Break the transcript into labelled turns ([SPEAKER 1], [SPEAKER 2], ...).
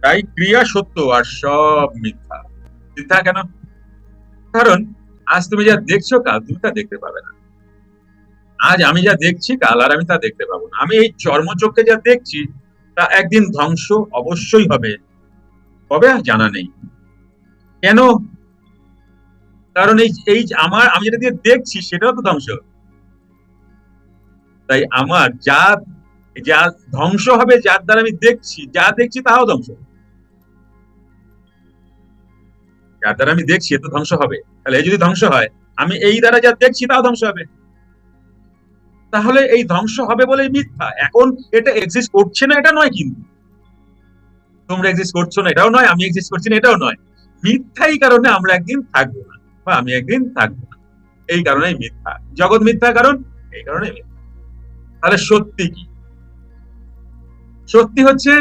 [SPEAKER 1] তাই ক্রিয়া সত্য আর সব মিথ্যা। মিথ্যা কেন? কারণ আজ তুমি যা দেখছো কাল তুমি তা দেখতে পাবে না। আজ আমি যা দেখছি কাল আর আমি তা দেখতে পাবো না। আমি এই চর্মচক্ষে যা দেখছি তা একদিন ধ্বংস অবশ্যই হবে। কবে জানা নেই। কেন? কারণ এই এই আমি যেটা দিয়ে দেখছি সেটাও তো ধ্বংস। তাই আমার যা যা ধ্বংস হবে, যার দ্বারা আমি দেখছি, যা দেখছি তাও ধ্বংস। যার দ্বারা আমি দেখছি এ তো ধ্বংস হবে, তাহলে এই যদি ধ্বংস হয়, আমি এই দ্বারা যা দেখছি তাও ধ্বংস হবে। তাহলে এই ধ্বংস হবে বলে মিথ্যা। এখন এটা এক্সিস্ট করছে না এটা নয়, কিন্তু তোমরা এক্সিস্ট করছো না এটাও নয়, আমি এক্সিস্ট করছি না এটাও নয়। মিথ্যা এই কারণে আমরা একদিন থাকবো না, বা আমি একদিন থাকবো না। এই কারণেই মিথ্যা। জগৎ মিথ্যা কারণ এই কারণে মিথ্যা। তাহলে সত্যি কি? সত্যি হচ্ছে